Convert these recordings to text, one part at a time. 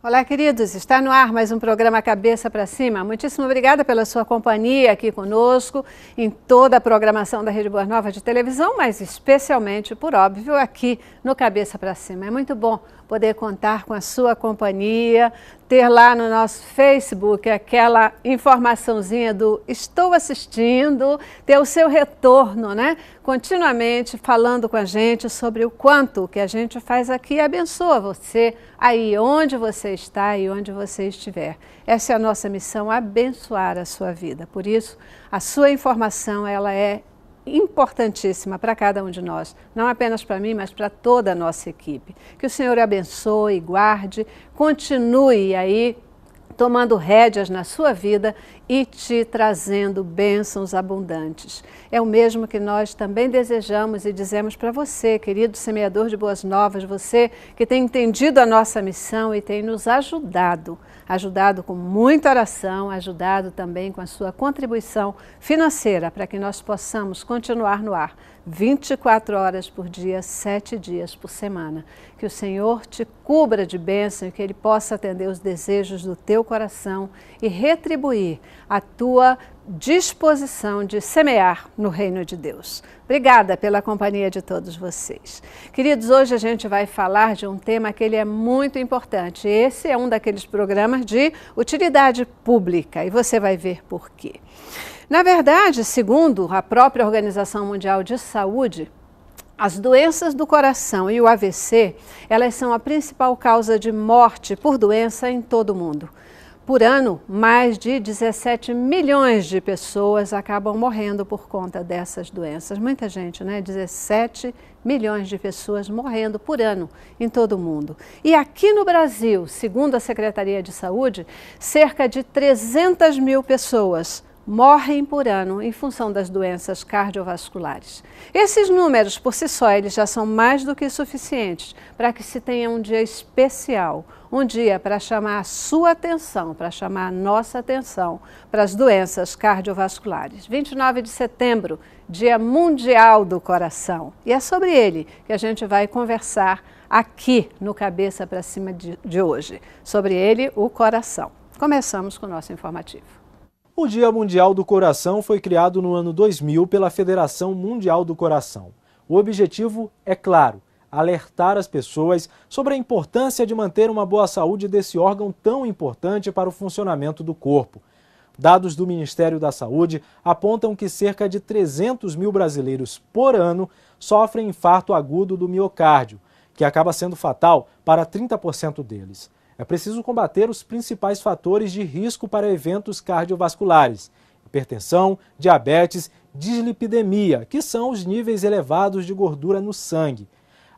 Olá, queridos. Está no ar mais um programa Cabeça para Cima. Muitíssimo obrigada pela sua companhia aqui conosco, em toda a programação da Rede Boa Nova de televisão, mas especialmente, por óbvio, aqui no Cabeça para Cima. É muito bom poder contar com a sua companhia, ter lá no nosso Facebook aquela informaçãozinha do estou assistindo, ter o seu retorno, né? Continuamente falando com a gente sobre o quanto o que a gente faz aqui abençoa você aí onde você está e onde você estiver. Essa é a nossa missão, abençoar a sua vida. Por isso, a sua informação ela é importantíssima para cada um de nós, não apenas para mim, mas para toda a nossa equipe. Que o Senhor abençoe, guarde, continue aí tomando rédeas na sua vida e te trazendo bênçãos abundantes. É o mesmo que nós também desejamos e dizemos para você, querido semeador de boas novas, você que tem entendido a nossa missão e tem nos ajudado com muita oração, ajudado também com a sua contribuição financeira para que nós possamos continuar no ar 24 horas por dia, 7 dias por semana. Que o Senhor te cubra de bênção e que Ele possa atender os desejos do teu coração e retribuir a tua disposição de semear no reino de Deus. Obrigada pela companhia de todos vocês. Queridos, hoje a gente vai falar de um tema que ele é muito importante. Esse é um daqueles programas de utilidade pública e você vai ver por quê. Na verdade, segundo a própria Organização Mundial de Saúde, as doenças do coração e o AVC, elas são a principal causa de morte por doença em todo o mundo. Por ano, mais de 17 milhões de pessoas acabam morrendo por conta dessas doenças. Muita gente, né? 17 milhões de pessoas morrendo por ano em todo o mundo. E aqui no Brasil, segundo a Secretaria de Saúde, cerca de 300 mil pessoas morrem por ano em função das doenças cardiovasculares. Esses números, por si só, eles já são mais do que suficientes para que se tenha um dia especial, um dia para chamar a sua atenção, para chamar a nossa atenção para as doenças cardiovasculares. 29 de setembro, Dia Mundial do Coração. E é sobre ele que a gente vai conversar aqui no Cabeça para Cima de hoje. Sobre ele, o coração. Começamos com o nosso informativo. O Dia Mundial do Coração foi criado no ano 2000 pela Federação Mundial do Coração. O objetivo é claro, alertar as pessoas sobre a importância de manter uma boa saúde desse órgão tão importante para o funcionamento do corpo. Dados do Ministério da Saúde apontam que cerca de 300 mil brasileiros por ano sofrem infarto agudo do miocárdio, que acaba sendo fatal para 30% deles. É preciso combater os principais fatores de risco para eventos cardiovasculares: hipertensão, diabetes, dislipidemia, que são os níveis elevados de gordura no sangue.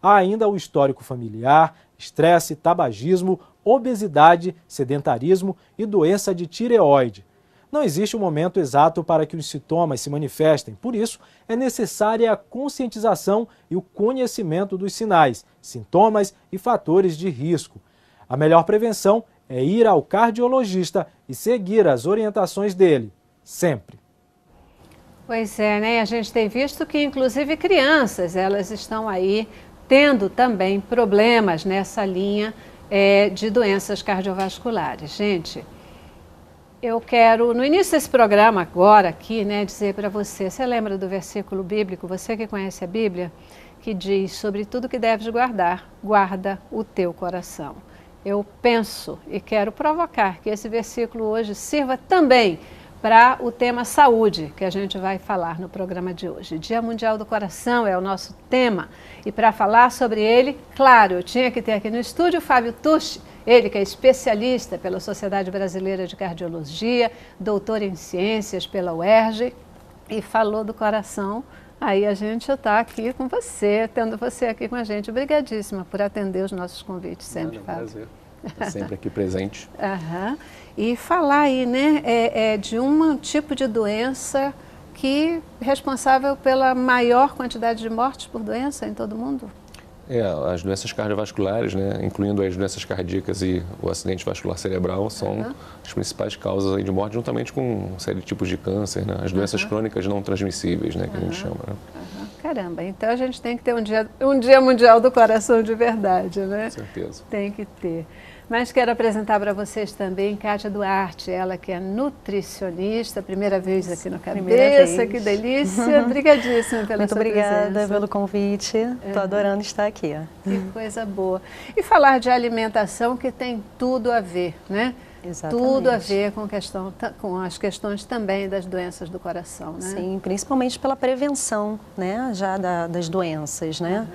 Há ainda o histórico familiar, estresse, tabagismo, obesidade, sedentarismo e doença de tireoide. Não existe um momento exato para que os sintomas se manifestem, por isso é necessária a conscientização e o conhecimento dos sinais, sintomas e fatores de risco. A melhor prevenção é ir ao cardiologista e seguir as orientações dele, sempre. Pois é, né? A gente tem visto que inclusive crianças, elas estão aí tendo também problemas nessa linha de doenças cardiovasculares. Gente, eu quero, no início desse programa agora aqui, né, dizer para você lembra do versículo bíblico, você que conhece a Bíblia, que diz sobre tudo que deves guardar, guarda o teu coração. Eu penso e quero provocar que esse versículo hoje sirva também para o tema saúde, que a gente vai falar no programa de hoje. Dia Mundial do Coração é o nosso tema. E para falar sobre ele, claro, eu tinha que ter aqui no estúdio o Fábio Tucci, ele que é especialista pela Sociedade Brasileira de Cardiologia, doutor em ciências pela UERJ e falou do coração. Aí a gente está aqui com você, tendo você aqui com a gente. Obrigadíssima por atender os nossos convites sempre, Fábio. Prazer. Sempre aqui presente. E falar aí, né, de um tipo de doença que é responsável pela maior quantidade de mortes por doença em todo o mundo. As doenças cardiovasculares, né, incluindo as doenças cardíacas e o acidente vascular cerebral, são as principais causas aí de morte, juntamente com uma série de tipos de câncer, né, as doenças crônicas não transmissíveis, né, que a gente chama. Né? Caramba, então a gente tem que ter um dia mundial do coração de verdade, né? Com certeza. Tem que ter. Mas quero apresentar para vocês também Kátia Duarte, ela que é nutricionista, primeira vez aqui no Cabeça, que delícia, obrigadíssima pela Muito sua obrigada presença. pelo convite, estou adorando estar aqui. Que coisa boa. E falar de alimentação que tem tudo a ver, né? Exatamente. Tudo a ver com as questões também das doenças do coração, né? Sim, principalmente pela prevenção, né, já das doenças, né?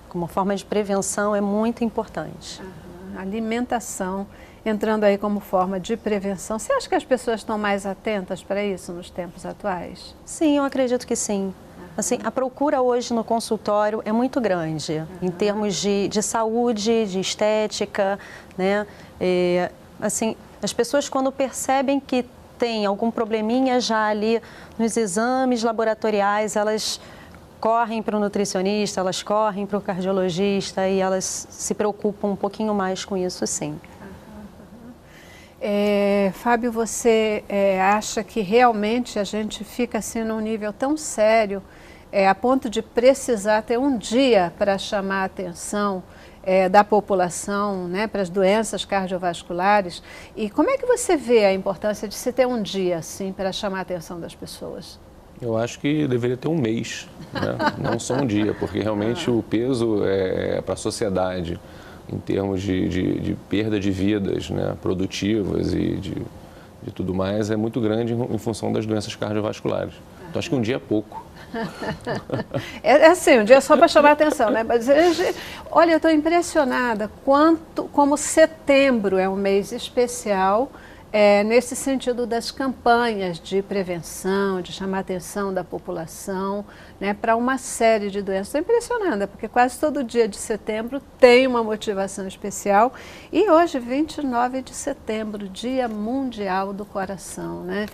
Como forma de prevenção é muito importante. Alimentação entrando aí como forma de prevenção. Você acha que as pessoas estão mais atentas para isso nos tempos atuais? Sim, eu acredito que sim. Assim, a procura hoje no consultório é muito grande, em termos de saúde, de estética, né? Assim, as pessoas quando percebem que tem algum probleminha já ali nos exames laboratoriais, elas correm para o nutricionista, elas correm para o cardiologista e elas se preocupam um pouquinho mais com isso, sim. Fábio, você acha que realmente a gente fica assim num nível tão sério, a ponto de precisar ter um dia para chamar a atenção da população, né, para as doenças cardiovasculares? E como é que você vê a importância de se ter um dia assim para chamar a atenção das pessoas? Eu acho que deveria ter um mês, né? Não só um dia, porque realmente o peso para a sociedade, em termos de perda de vidas, né, produtivas e de tudo mais, é muito grande em função das doenças cardiovasculares. Então, acho que um dia é pouco. É assim, um dia só para chamar a atenção, né? Mas, olha, eu estou impressionada como setembro é um mês especial, nesse sentido das campanhas de prevenção, de chamar a atenção da população, né, para uma série de doenças. Estou impressionada, porque quase todo dia de setembro tem uma motivação especial. E hoje, 29 de setembro, Dia Mundial do Coração, né?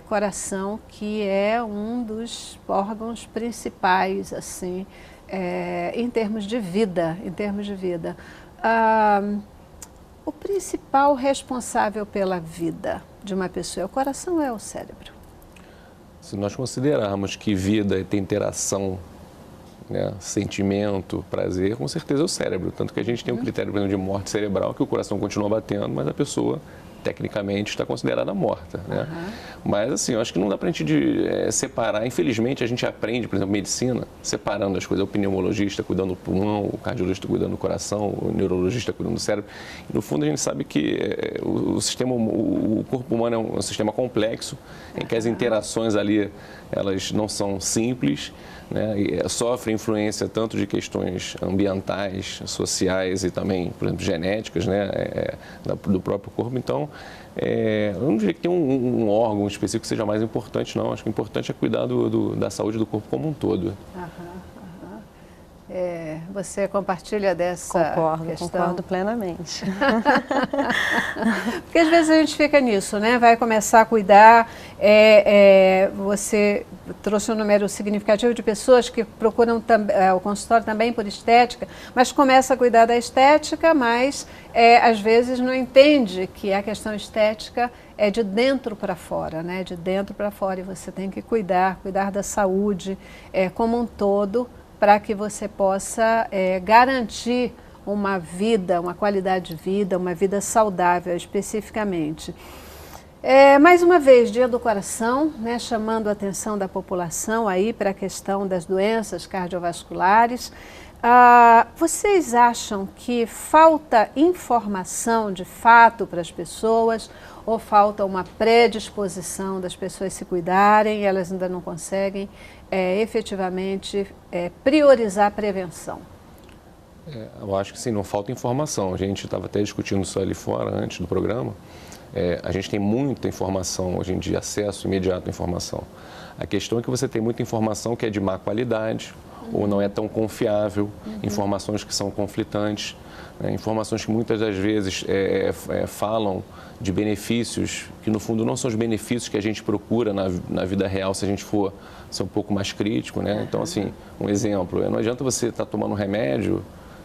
Coração que é um dos órgãos principais, assim, em termos de vida, o principal responsável pela vida de uma pessoa é o coração ou é o cérebro? Se nós considerarmos que vida tem interação, né, sentimento, prazer, com certeza é o cérebro. Tanto que a gente tem um critério, por exemplo, de morte cerebral, que o coração continua batendo, mas a pessoa tecnicamente está considerada morta, né? Mas assim, eu acho que não dá para a gente separar. Infelizmente, a gente aprende, por exemplo, medicina, separando as coisas. O pneumologista cuidando do pulmão, o cardiologista cuidando do coração, o neurologista cuidando do cérebro. E, no fundo, a gente sabe que o corpo humano é um sistema complexo, em que as interações ali, elas não são simples, né? E sofre influência tanto de questões ambientais, sociais e também, por exemplo, genéticas, né? Do próprio corpo. Então, eu não diria que tem um órgão específico que seja mais importante, não. Acho que o importante é cuidar da saúde do corpo como um todo. Você compartilha dessa questão? Concordo plenamente. Porque às vezes a gente fica nisso, né? Vai começar a cuidar, você trouxe um número significativo de pessoas que procuram o consultório também por estética, mas começa a cuidar da estética, mas às vezes não entende que a questão estética é de dentro para fora, né? De dentro para fora, e você tem que cuidar da saúde como um todo, para que você possa garantir uma vida, uma qualidade de vida, uma vida saudável especificamente. Mais uma vez, Dia do Coração, né, chamando a atenção da população aí para a questão das doenças cardiovasculares. Vocês acham que falta informação de fato para as pessoas ou falta uma predisposição das pessoas se cuidarem e elas ainda não conseguem efetivamente priorizar a prevenção? Eu acho que sim, não falta informação. A gente estava até discutindo isso ali fora antes do programa. A gente tem muita informação hoje em dia, acesso imediato à informação. A questão é que você tem muita informação que é de má qualidade ou não é tão confiável, informações que são conflitantes, informações que muitas das vezes falam de benefícios que no fundo não são os benefícios que a gente procura na vida real se a gente for ser um pouco mais crítico, né? Então, assim, um exemplo, não adianta você estar tomando um remédio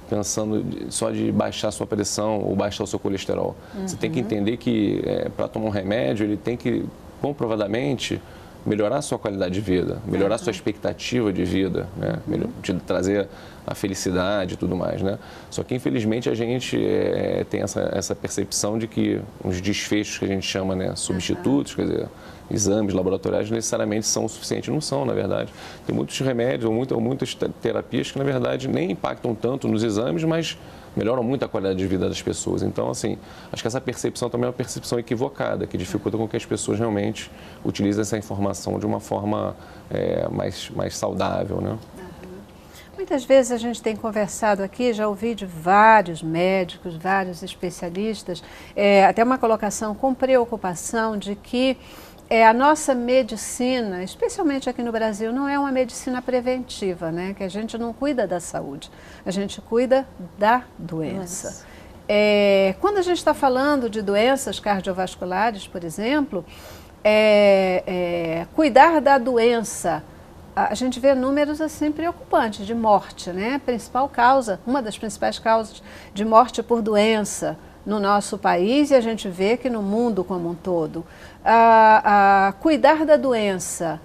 pensando só de baixar a sua pressão ou baixar o seu colesterol. Você tem que entender que para tomar um remédio ele tem que comprovadamente melhorar a sua qualidade de vida, melhorar a sua expectativa de vida, né? Te trazer a felicidade e tudo mais, né? Só que, infelizmente, a gente tem essa percepção de que os desfechos que a gente chama, né, substitutos, quer dizer, exames laboratoriais necessariamente são o suficiente. Não são, na verdade. Tem muitos remédios ou muitas terapias que, na verdade, nem impactam tanto nos exames, mas melhoram muito a qualidade de vida das pessoas. Então, assim, acho que essa percepção também é uma percepção equivocada, que dificulta com que as pessoas realmente utilizem essa informação de uma forma mais saudável, né? Muitas vezes a gente tem conversado aqui, já ouvi de vários médicos, vários especialistas, até uma colocação com preocupação de que a nossa medicina, especialmente aqui no Brasil, não é uma medicina preventiva, né? Que a gente não cuida da saúde, a gente cuida da doença. Quando a gente está falando de doenças cardiovasculares, por exemplo, cuidar da doença, a gente vê números assim preocupantes de morte, né? Principal causa, uma das principais causas de morte por doença no nosso país, e a gente vê que no mundo como um todo. Cuidar da doença,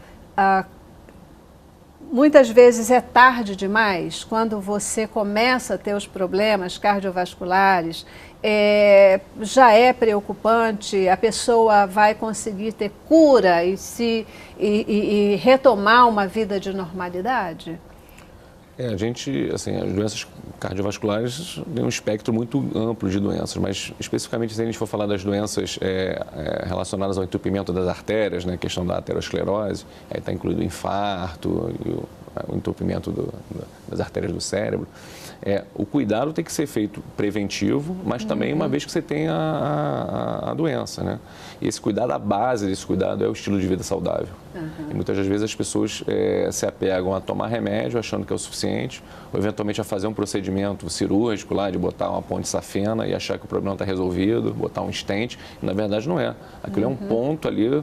muitas vezes é tarde demais, quando você começa a ter os problemas cardiovasculares, já é preocupante, a pessoa vai conseguir ter cura e retomar uma vida de normalidade? A gente, assim, as doenças cardiovasculares têm um espectro muito amplo de doenças, mas especificamente se a gente for falar das doenças relacionadas ao entupimento das artérias, né, a questão da aterosclerose, aí está incluído o infarto e o entupimento das artérias do cérebro. O cuidado tem que ser feito preventivo, mas também uma vez que você tem a doença, né? E esse cuidado, a base desse cuidado é o estilo de vida saudável. E muitas das vezes as pessoas se apegam a tomar remédio achando que é o suficiente, ou eventualmente a fazer um procedimento cirúrgico lá, de botar uma ponte safena e achar que o problema está resolvido, botar um stent, e na verdade não é. Aquilo é um ponto ali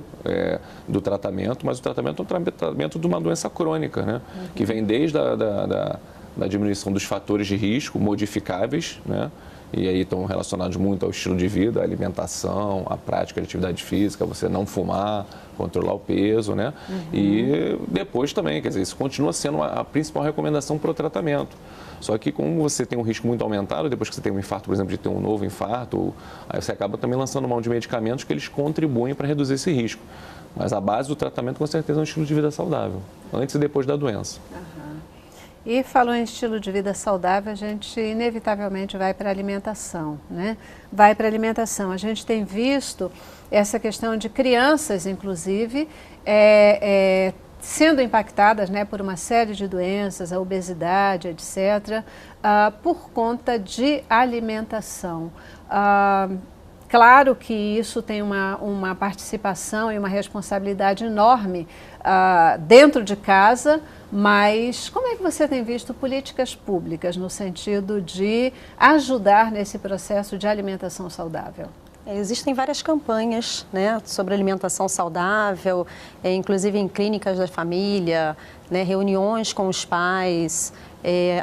do tratamento, mas o tratamento é um tratamento de uma doença crônica, né? Que vem desde da diminuição dos fatores de risco modificáveis, né? E aí estão relacionados muito ao estilo de vida, à alimentação, à prática de atividade física, você não fumar, controlar o peso, né? E depois também, quer dizer, isso continua sendo a principal recomendação para o tratamento. Só que como você tem um risco muito aumentado, depois que você tem um infarto, por exemplo, de ter um novo infarto, aí você acaba também lançando mão de medicamentos que eles contribuem para reduzir esse risco. Mas a base do tratamento, com certeza, é um estilo de vida saudável, antes e depois da doença. E falou em estilo de vida saudável, a gente inevitavelmente vai para a alimentação, né? Vai para a alimentação. A gente tem visto essa questão de crianças, inclusive, sendo impactadas, né, por uma série de doenças, a obesidade, etc., por conta de alimentação. Claro que isso tem uma participação e uma responsabilidade enorme dentro de casa, mas como é que você tem visto políticas públicas no sentido de ajudar nesse processo de alimentação saudável? Existem várias campanhas, né, sobre alimentação saudável, inclusive em clínicas da família, né, reuniões com os pais,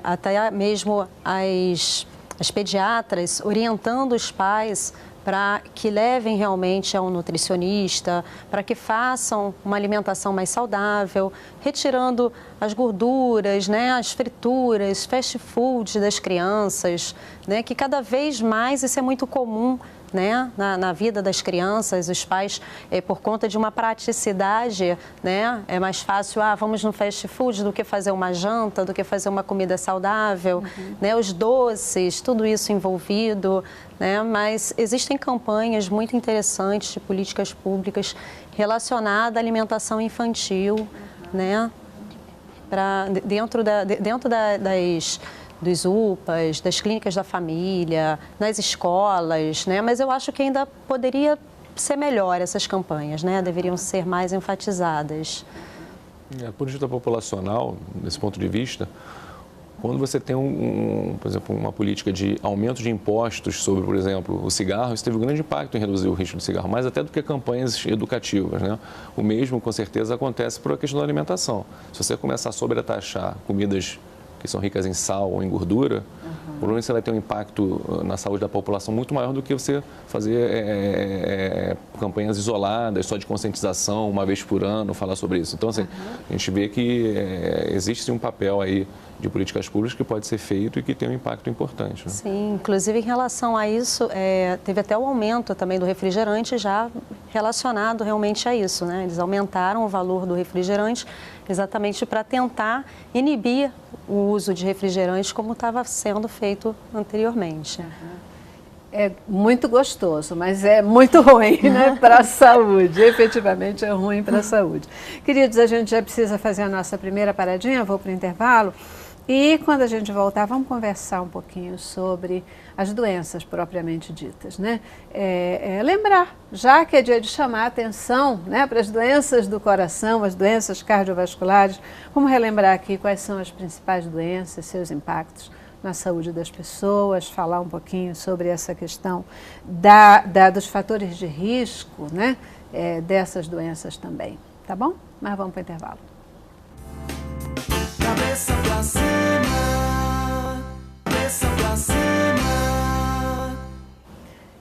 até mesmo as pediatras orientando os pais para que levem realmente a um nutricionista, para que façam uma alimentação mais saudável, retirando as gorduras, né, as frituras, fast food das crianças, né, que cada vez mais isso é muito comum, né, na vida das crianças. Os pais, por conta de uma praticidade, né, é mais fácil, vamos no fast food do que fazer uma janta, do que fazer uma comida saudável, né, os doces, tudo isso envolvido, né, mas existem campanhas muito interessantes de políticas públicas relacionadas à alimentação infantil, né, dentro dos UPAs, das clínicas da família, nas escolas, né? Mas eu acho que ainda poderia ser melhor essas campanhas, né? Deveriam ser mais enfatizadas. Do ponto de vista populacional, desse ponto de vista, quando você tem, por exemplo, uma política de aumento de impostos sobre, por exemplo, o cigarro, isso teve um grande impacto em reduzir o risco do cigarro, mais até do que campanhas educativas, né? O mesmo, com certeza, acontece por a questão da alimentação. Se você começar a sobretaxar comidas que são ricas em sal ou em gordura, Provavelmente você vai ter um impacto na saúde da população muito maior do que você fazer campanhas isoladas, só de conscientização, uma vez por ano, falar sobre isso. Então, assim, a gente vê que existe um papel aí de políticas públicas que pode ser feito e que tem um impacto importante. Né? Sim, inclusive em relação a isso, teve até o aumento também do refrigerante já relacionado realmente a isso, né? Eles aumentaram o valor do refrigerante exatamente para tentar inibir o uso de refrigerante como estava sendo feito anteriormente. É muito gostoso, mas é muito ruim, né, para a saúde. Efetivamente é ruim para a saúde. Queridos, a gente já precisa fazer a nossa primeira paradinha, vou para o intervalo. E quando a gente voltar, vamos conversar um pouquinho sobre as doenças propriamente ditas, né? Lembrar, já que é dia de chamar a atenção, né, para as doenças do coração, as doenças cardiovasculares, vamos relembrar aqui quais são as principais doenças, seus impactos na saúde das pessoas, falar um pouquinho sobre essa questão dos fatores de risco, né, dessas doenças também, tá bom? Mas vamos para o intervalo. Cabeça pra cima, cabeça pra cima.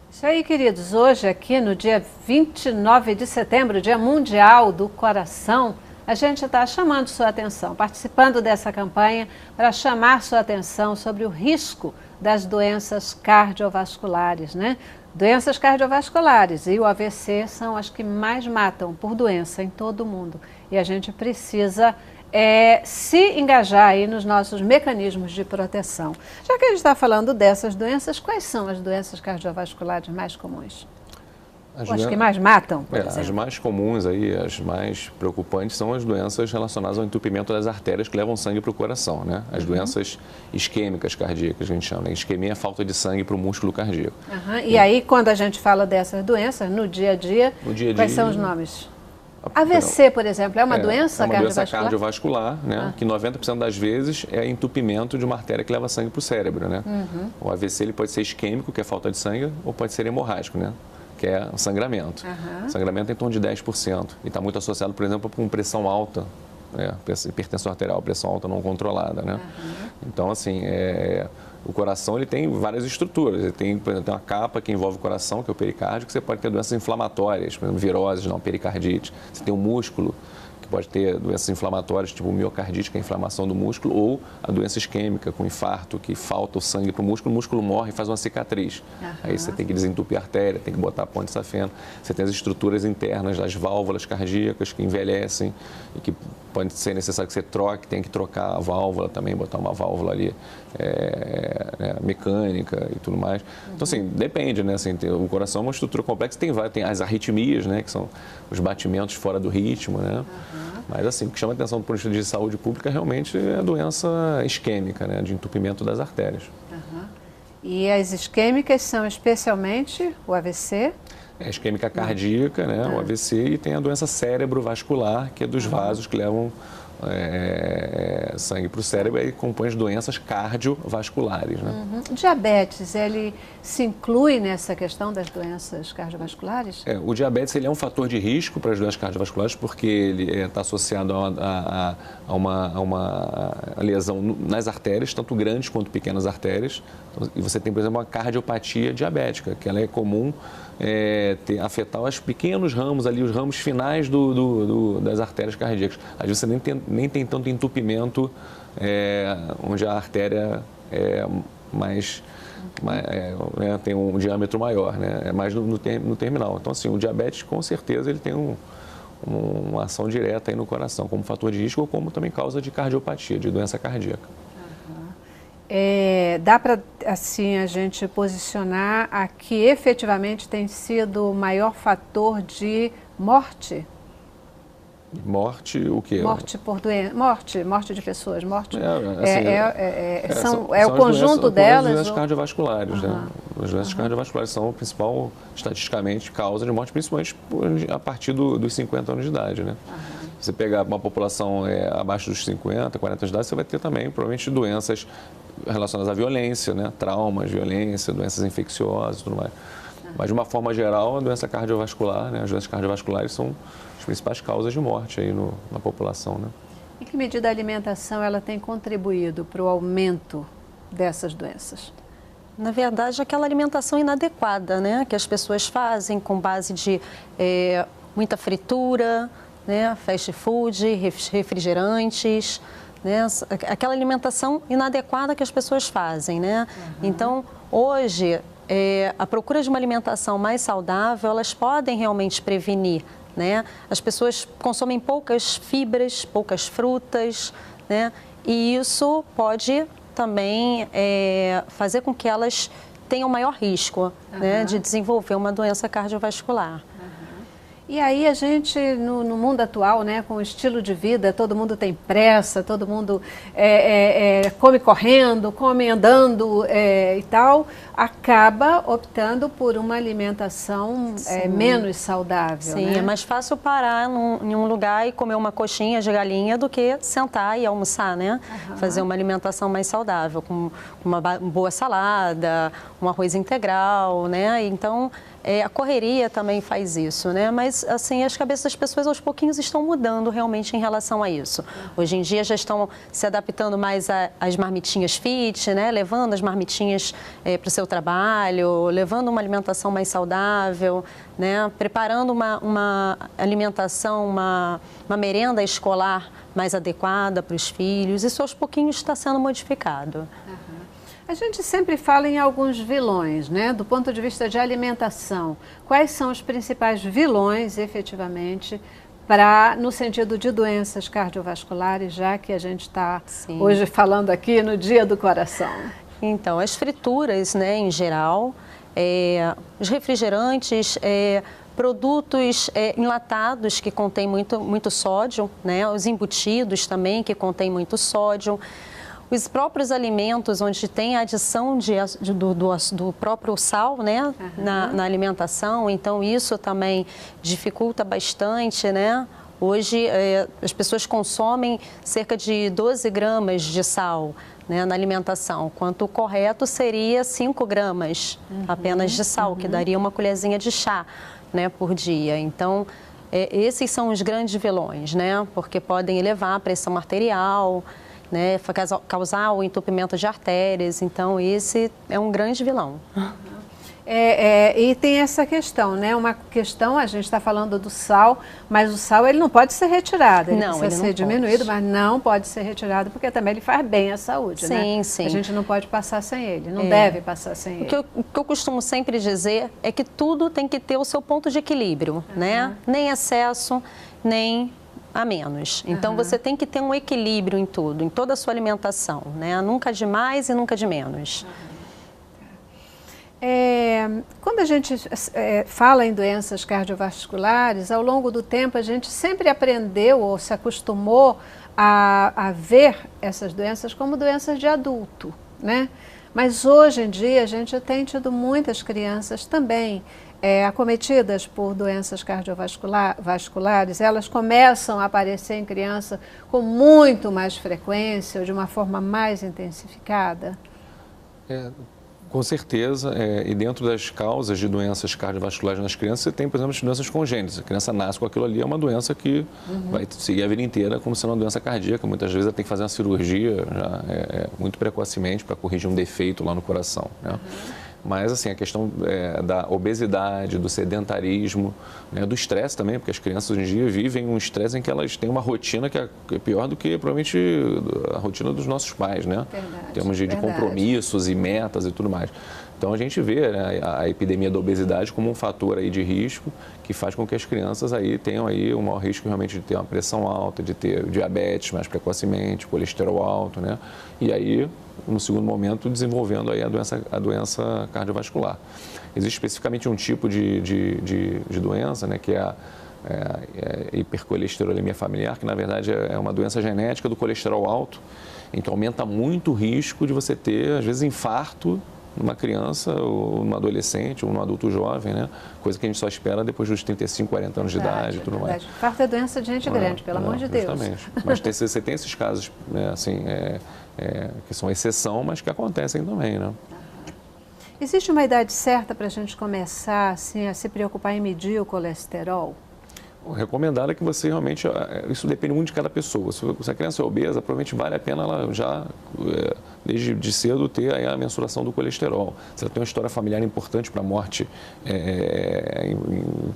Isso aí, queridos. Hoje aqui no dia 29 de setembro, Dia Mundial do Coração, a gente está chamando sua atenção, participando dessa campanha para chamar sua atenção sobre o risco das doenças cardiovasculares, né? Doenças cardiovasculares e o AVC são as que mais matam por doença em todo o mundo. E a gente precisa se engajar aí nos nossos mecanismos de proteção. Já que a gente está falando dessas doenças, quais são as doenças cardiovasculares mais comuns? As que mais matam, por exemplo? As mais comuns aí, as mais preocupantes são as doenças relacionadas ao entupimento das artérias que levam sangue para o coração, né? As doenças isquêmicas cardíacas, a gente chama, né? Isquemia é falta de sangue para o músculo cardíaco. E aí, quando a gente fala dessas doenças, no dia a dia, quais são os nomes? AVC, por exemplo, é uma doença cardiovascular? É uma doença cardiovascular, né? Que 90% das vezes é entupimento de uma artéria que leva sangue para o cérebro, né? O AVC ele pode ser isquêmico, que é falta de sangue, ou pode ser hemorrágico, né? Que é o sangramento. Sangramento é em torno de 10%. E está muito associado, por exemplo, com pressão alta, hipertensão arterial, pressão alta não controlada, né? Então, assim, o coração ele tem várias estruturas. Ele tem, por exemplo, uma capa que envolve o coração, que é o pericárdio, que você pode ter doenças inflamatórias, por exemplo, viroses, não, pericardite. Você tem o músculo, que pode ter doenças inflamatórias, tipo miocardite, que é a inflamação do músculo, ou a doença isquêmica, com infarto, que falta o sangue para o músculo morre e faz uma cicatriz. Aí você tem que desentupir a artéria, tem que botar a ponte de safena. Você tem as estruturas internas das válvulas cardíacas que envelhecem e que pode ser necessário que você troque, tem que trocar a válvula também, botar uma válvula ali mecânica e tudo mais. Então, assim, depende, né? Assim, o coração é uma estrutura complexa, tem as arritmias, né? Que são os batimentos fora do ritmo, né? Mas, assim, o que chama a atenção do ponto de vista de saúde pública realmente é a doença isquêmica, né? De entupimento das artérias. E as isquêmicas são especialmente o AVC? É a isquêmica cardíaca, né? O AVC, e tem a doença cerebrovascular, que é dos vasos que levam sangue para o cérebro e compõe as doenças cardiovasculares, né? Diabetes, ele se inclui nessa questão das doenças cardiovasculares? O diabetes ele é um fator de risco para as doenças cardiovasculares porque ele está associado a uma lesão nas artérias, tanto grandes quanto pequenas artérias. E você tem, por exemplo, uma cardiopatia diabética, que ela é comum afetar os pequenos ramos ali, os ramos finais das artérias cardíacas. Às vezes você nem tem tanto entupimento onde a artéria tem um diâmetro maior, né? É mais no terminal. Então, assim, o diabetes, com certeza, ele tem uma ação direta aí no coração, como fator de risco ou como também causa de cardiopatia, de doença cardíaca. Dá para, assim, a gente posicionar a que efetivamente tem sido o maior fator de morte? Morte, o quê? Morte por doença, morte de pessoas, morte. São o conjunto delas. As doenças cardiovasculares, né? As doenças cardiovasculares são a principal, estatisticamente, causa de morte, principalmente a partir dos 50 anos de idade, né? Se você pegar uma população abaixo dos 50, 40 anos de idade, você vai ter também, provavelmente, doenças relacionadas à violência, né? Traumas, violência, doenças infecciosas e tudo mais. Mas, de uma forma geral, a doença cardiovascular, né? As doenças cardiovasculares são as principais causas de morte aí na população, né? Em que medida a alimentação ela tem contribuído para o aumento dessas doenças? Na verdade, aquela alimentação inadequada, né, que as pessoas fazem com base de muita fritura, né, fast food, refrigerantes, né, aquela alimentação inadequada que as pessoas fazem, né? Então, hoje, a procura de uma alimentação mais saudável, elas podem realmente prevenir, né? As pessoas consomem poucas fibras, poucas frutas, né? E isso pode também fazer com que elas tenham maior risco, né, de desenvolver uma doença cardiovascular. E aí a gente, no mundo atual, né, com o estilo de vida, todo mundo tem pressa, todo mundo come correndo, come andando e tal, acaba optando por uma alimentação menos saudável. Sim, né? É mais fácil parar em um lugar e comer uma coxinha de galinha do que sentar e almoçar, né? Fazer uma alimentação mais saudável, com uma boa salada, um arroz integral, né? Então, a correria também faz isso, né? Mas, assim, as cabeças das pessoas aos pouquinhos estão mudando realmente em relação a isso. Hoje em dia já estão se adaptando mais às marmitinhas fit, né? Levando as marmitinhas para o seu trabalho, levando uma alimentação mais saudável, né? Preparando uma alimentação, uma merenda escolar mais adequada para os filhos. Isso aos pouquinhos está sendo modificado. A gente sempre fala em alguns vilões, né? Do ponto de vista de alimentação. Quais são os principais vilões, efetivamente, no sentido de doenças cardiovasculares, já que a gente está hoje falando aqui no Dia do Coração? Então, as frituras, né, em geral, os refrigerantes, produtos enlatados que contêm muito sódio, né? Os embutidos também que contêm muito sódio. Os próprios alimentos onde tem a adição do próprio sal, né, na alimentação, então isso também dificulta bastante, né? Hoje as pessoas consomem cerca de 12 gramas de sal, né, na alimentação, quanto o correto seria 5 gramas apenas de sal, que daria uma colherzinha de chá, né, por dia. Então, esses são os grandes vilões, né, porque podem elevar a pressão arterial, né, causar o entupimento de artérias. Então, esse é um grande vilão. E tem essa questão, né? Uma questão, a gente está falando do sal, mas o sal ele não pode ser retirado, ele precisa ser diminuído, mas não pode ser retirado, porque também ele faz bem à saúde, né? Sim. A gente não pode passar sem ele, não deve passar sem ele. O que eu costumo sempre dizer é que tudo tem que ter o seu ponto de equilíbrio, né? Nem excesso, nem a menos. Então, você tem que ter um equilíbrio em tudo, em toda a sua alimentação, né? Nunca de mais e nunca de menos. Quando a gente fala em doenças cardiovasculares, ao longo do tempo a gente sempre aprendeu ou se acostumou a ver essas doenças como doenças de adulto, né? Mas hoje em dia a gente tem tido muitas crianças também acometidas por doenças cardiovasculares. Elas começam a aparecer em criança com muito mais frequência ou de uma forma mais intensificada? Com certeza, e dentro das causas de doenças cardiovasculares nas crianças, você tem, por exemplo, as doenças congênitas. A criança nasce com aquilo ali, é uma doença que vai seguir a vida inteira como sendo uma doença cardíaca. Muitas vezes ela tem que fazer uma cirurgia já, muito precocemente para corrigir um defeito lá no coração, né? Mas, assim, a questão da obesidade, do sedentarismo, né, do estresse também, porque as crianças hoje em dia vivem um estresse em que elas têm uma rotina que é pior do que, provavelmente, a rotina dos nossos pais, né? Verdade, em termos de compromissos e metas e tudo mais. Então, a gente vê, né, a epidemia da obesidade como um fator aí de risco que faz com que as crianças aí tenham aí o maior risco realmente de ter uma pressão alta, de ter diabetes mais precocemente, colesterol alto, né? E aí, no segundo momento, desenvolvendo aí a doença cardiovascular. Existe especificamente um tipo de doença, né, que é a hipercolesterolemia familiar, que na verdade é uma doença genética do colesterol alto, então aumenta muito o risco de você ter, às vezes, infarto numa criança, ou num adolescente, ou num adulto jovem, né? Coisa que a gente só espera depois dos 35, 40 anos de idade e tudo mais. Infarto é doença de gente grande, pelo amor de Deus. Justamente. Mas você tem esses casos, né, assim, que são exceção, mas que acontecem também, né? Existe uma idade certa para a gente começar assim, a se preocupar em medir o colesterol? O recomendado é que você realmente, isso depende muito de cada pessoa. Se a criança é obesa, provavelmente vale a pena ela já, desde de cedo, ter aí a mensuração do colesterol. Se ela tem uma história familiar importante para a morte em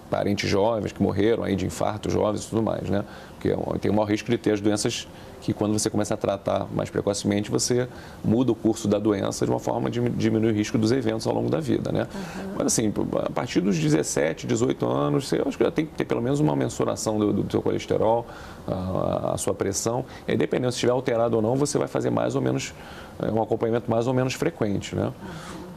parentes jovens que morreram aí de infarto jovens e tudo mais, né? Porque tem o maior risco de ter as doenças que, quando você começa a tratar mais precocemente, você muda o curso da doença de uma forma de diminuir o risco dos eventos ao longo da vida, né? Mas assim, a partir dos 17, 18 anos, eu acho que já tem que ter pelo menos uma mensuração do seu colesterol, a sua pressão. E aí, dependendo se estiver alterado ou não, você vai fazer mais ou menos, um acompanhamento mais ou menos frequente, né?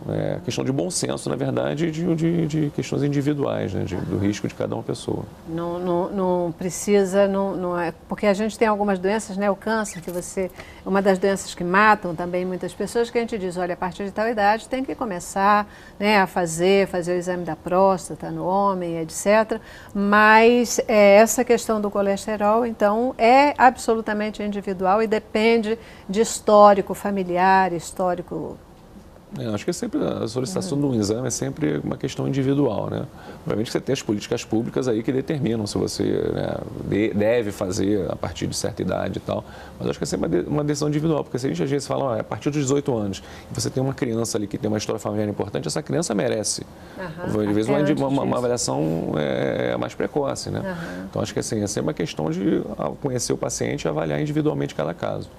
É questão de bom senso, na verdade, de questões individuais, né? Do risco de cada uma pessoa. Não precisa, não é, porque a gente tem algumas doenças, né? O câncer, que uma das doenças que matam também muitas pessoas, que a gente diz, olha, a partir de tal idade tem que começar, né, a fazer o exame da próstata no homem, etc. Mas essa questão do colesterol, então, é absolutamente individual e depende de histórico familiar, histórico. Acho que sempre a solicitação de um exame é sempre uma questão individual, né? Obviamente você tem as políticas públicas aí que determinam se você, né, deve fazer a partir de certa idade e tal, mas acho que é sempre uma decisão individual, porque se a gente às vezes fala, a partir dos 18 anos, e você tem uma criança ali que tem uma história familiar importante, essa criança merece, às vezes, uma avaliação mais precoce, né? Então acho que assim, é sempre uma questão de conhecer o paciente e avaliar individualmente cada caso.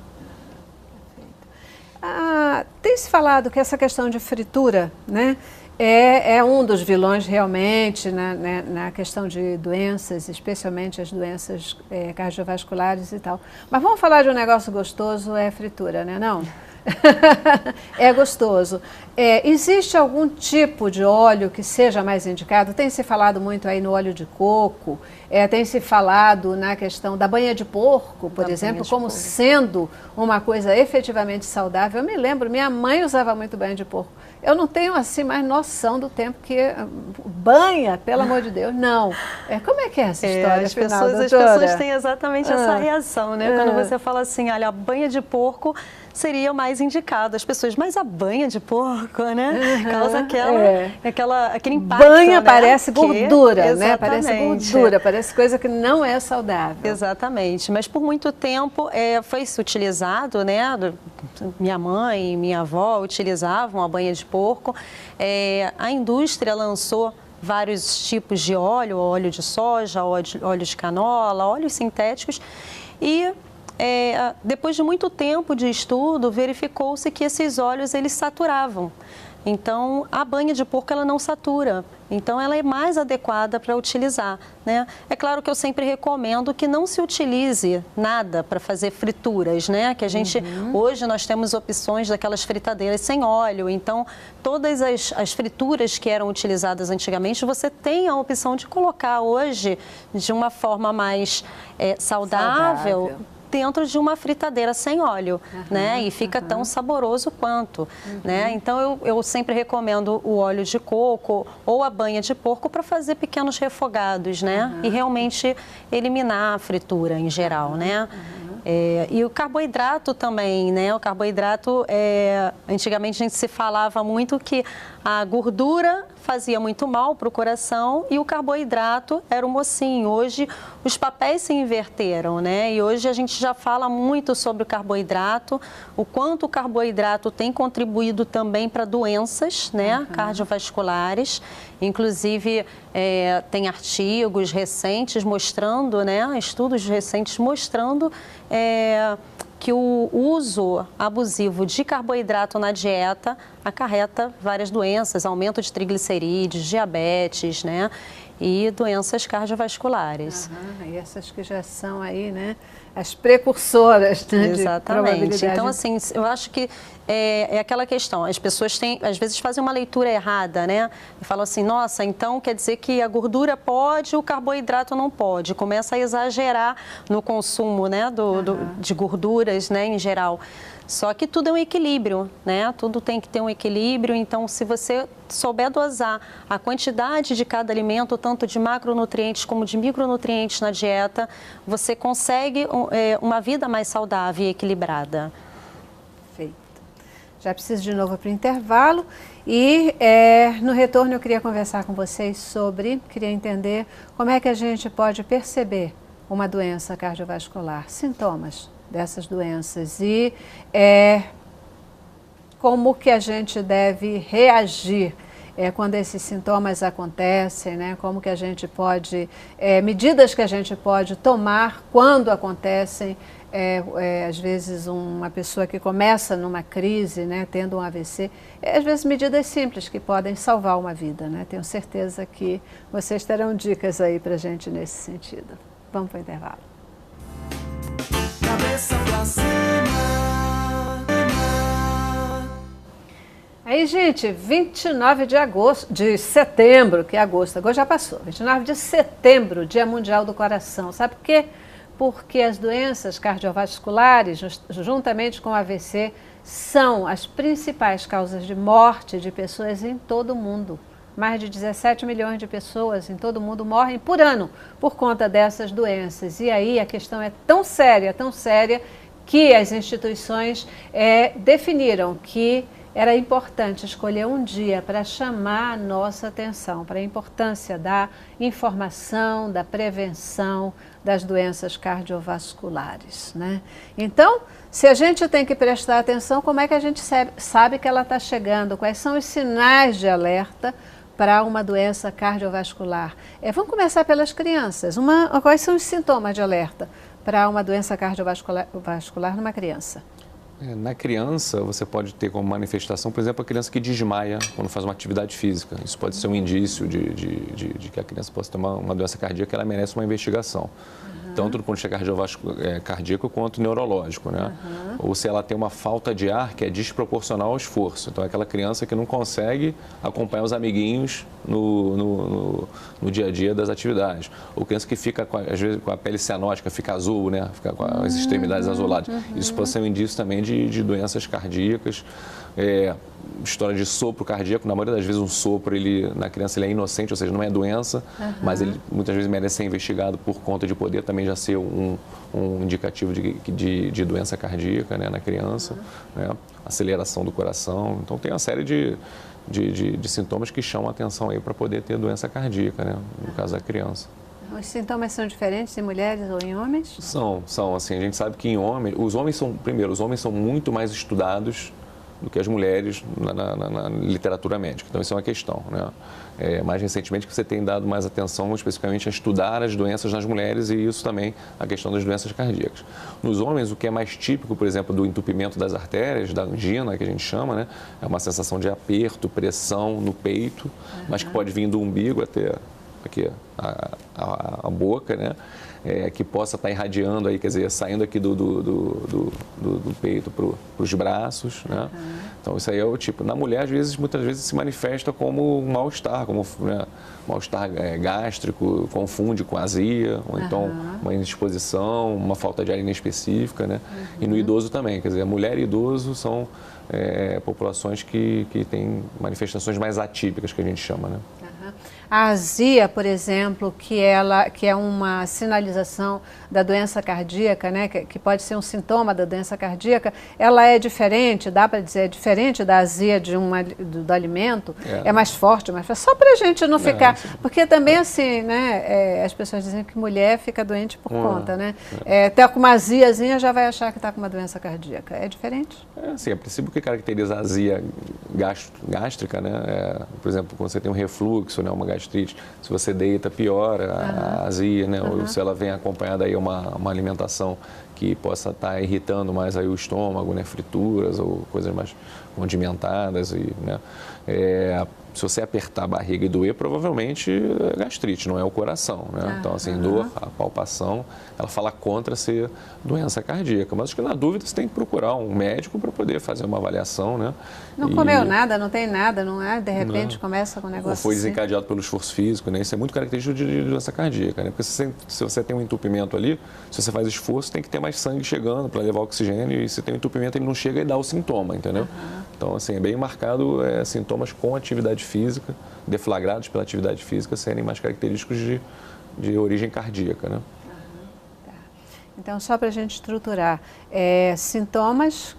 Tem se falado que essa questão de fritura, né, é um dos vilões realmente na questão de doenças, especialmente as doenças cardiovasculares e tal. Mas vamos falar de um negócio gostoso, é fritura, né? Não? É gostoso. Existe algum tipo de óleo que seja mais indicado? Tem se falado muito aí no óleo de coco, tem se falado na questão da banha de porco, por exemplo, como sendo uma coisa efetivamente saudável. Eu me lembro, minha mãe usava muito banha de porco. Eu não tenho assim mais noção do tempo que banha, pelo amor de Deus, não. Como é que é essa história? As pessoas têm exatamente essa reação, né? Quando você fala assim, olha, a banha de porco seria mais indicado. As pessoas, mas a banha de porco, né? Causa aquele impacto. Banha, né? Parece gordura, Exatamente. Né? Parece gordura, parece coisa que não é saudável. Exatamente. Mas por muito tempo foi-se utilizado, né? Minha mãe e minha avó utilizavam a banha de porco. A indústria lançou vários tipos de óleo de soja, óleo de canola, óleos sintéticos e depois de muito tempo de estudo, verificou-se que esses óleos eles saturavam. Então, a banha de porco ela não satura. Então, ela é mais adequada para utilizar, né? É claro que eu sempre recomendo que não se utilize nada para fazer frituras, né? Que a gente, hoje nós temos opções daquelas fritadeiras sem óleo. Então, todas as frituras que eram utilizadas antigamente, você tem a opção de colocar hoje de uma forma mais saudável. Dentro de uma fritadeira sem óleo, né? E fica tão saboroso quanto, né? Então, eu sempre recomendo o óleo de coco ou a banha de porco para fazer pequenos refogados, né? E realmente eliminar a fritura em geral, né? E o carboidrato também, né? O carboidrato, antigamente a gente se falava muito que a gordura fazia muito mal para o coração e o carboidrato era o mocinho. Hoje os papéis se inverteram, né? E hoje a gente já fala muito sobre o carboidrato, o quanto o carboidrato tem contribuído também para doenças, né, cardiovasculares. Inclusive, tem artigos recentes mostrando, né, estudos recentes mostrando que o uso abusivo de carboidrato na dieta acarreta várias doenças, aumento de triglicerídeos, diabetes, né, e doenças cardiovasculares. E essas que já são aí, né, as precursoras, né, exatamente. Então, assim, eu acho que é aquela questão, as pessoas às vezes fazem uma leitura errada, né? E falam assim, nossa, então quer dizer que a gordura pode, o carboidrato não pode. Começa a exagerar no consumo, né, de gorduras, né, em geral. Só que tudo é um equilíbrio, né? Tudo tem que ter um equilíbrio, então se você souber dosar a quantidade de cada alimento, tanto de macronutrientes como de micronutrientes na dieta, você consegue uma vida mais saudável e equilibrada. Perfeito. Já preciso de novo para o intervalo e no retorno eu queria conversar com vocês queria entender como é que a gente pode perceber uma doença cardiovascular, sintomas dessas doenças e como que a gente deve reagir quando esses sintomas acontecem, né? Como que a gente pode, medidas que a gente pode tomar quando acontecem. Às vezes uma pessoa que começa numa crise, né, tendo um AVC, às vezes medidas simples que podem salvar uma vida, né? Tenho certeza que vocês terão dicas aí pra gente nesse sentido. Vamos para o intervalo. Cabeça pra cima. Aí, gente, 29 de setembro, que é agosto, agora já passou, 29 de setembro, Dia Mundial do Coração. Sabe por quê? Porque as doenças cardiovasculares, juntamente com o AVC, são as principais causas de morte de pessoas em todo o mundo. Mais de 17 milhões de pessoas em todo o mundo morrem por ano por conta dessas doenças. E aí a questão é tão séria, que as instituições definiram que era importante escolher um dia para chamar a nossa atenção para a importância da informação, da prevenção das doenças cardiovasculares, né? Então, se a gente tem que prestar atenção, como é que a gente sabe que ela está chegando? Quais são os sinais de alerta para uma doença cardiovascular? Vamos começar pelas crianças. Quais são os sintomas de alerta para uma doença cardiovascular numa criança? Na criança, você pode ter como manifestação, por exemplo, a criança que desmaia quando faz uma atividade física. Isso pode ser um indício de que a criança possa ter uma doença cardíaca, ela merece uma investigação. Tanto do ponto de vista cardíaco quanto neurológico, né? Ou se ela tem uma falta de ar que é desproporcional ao esforço. Então, é aquela criança que não consegue acompanhar os amiguinhos no dia a dia das atividades. Ou criança que fica, às vezes, com a pele cianótica, fica azul, né? Fica com as extremidades azuladas. Isso pode ser um indício também de doenças cardíacas. História de sopro cardíaco, na maioria das vezes um sopro na criança ele é inocente, ou seja, não é doença, mas ele muitas vezes merece ser investigado por conta de poder também já ser um indicativo de doença cardíaca, né, na criança, né, aceleração do coração. Então tem uma série de sintomas que chamam a atenção aí para poder ter doença cardíaca, né, no caso da criança. Os sintomas são diferentes em mulheres ou em homens? São assim, a gente sabe que em homens, os homens são muito mais estudados do que as mulheres na literatura médica. Então, isso é uma questão, né? Mais recentemente que você tem dado mais atenção especificamente a estudar as doenças nas mulheres e isso também a questão das doenças cardíacas. Nos homens, o que é mais típico, por exemplo, do entupimento das artérias, da angina, que a gente chama, né? É uma sensação de aperto, pressão no peito, mas que pode vir do umbigo até aqui a boca, né? Que possa estar irradiando aí, quer dizer, saindo aqui do peito para os braços, né? Então isso aí é o tipo. Na mulher, muitas vezes se manifesta como um mal-estar, né? Mal-estar gástrico, confunde com azia, ou então uma indisposição, uma falta de ar inespecífica, né? E no idoso também, quer dizer, a mulher e idoso são populações que têm manifestações mais atípicas, que a gente chama, né? A azia, por exemplo, que é uma sinalização da doença cardíaca, né, que pode ser um sintoma da doença cardíaca, ela é diferente, dá para dizer, é diferente da azia do alimento? É mais forte, só para a gente não ficar... Porque também, assim, né, as pessoas dizem que mulher fica doente por conta, né? Tá com uma aziazinha, já vai achar que está com uma doença cardíaca. É diferente? Sim, a princípio o que caracteriza a azia gástrica, né, por exemplo, quando você tem um refluxo, né, uma gastrite, se você deita, piora a azia, né? Ou se ela vem acompanhada aí uma alimentação que possa estar irritando mais aí o estômago, né? Frituras ou coisas mais condimentadas, né? Se você apertar a barriga e doer, provavelmente é gastrite, não é o coração, né? Então, assim, dor, a palpação, ela fala contra ser doença cardíaca. Mas acho que na dúvida você tem que procurar um médico para poder fazer uma avaliação, né? Não comeu nada, não tem nada, não é? De repente começa com um negócio. Ou foi assim. desencadeado pelo esforço físico, né? Isso é muito característico de doença cardíaca, né? Porque se você tem um entupimento ali, se você faz esforço, tem que ter mais sangue chegando para levar oxigênio, e se tem um entupimento, ele não chega e dá o sintoma, entendeu? Então, assim, é bem marcado sintomas com atividade física, deflagrados pela atividade física, serem mais característicos de origem cardíaca, né? Então, só para a gente estruturar, sintomas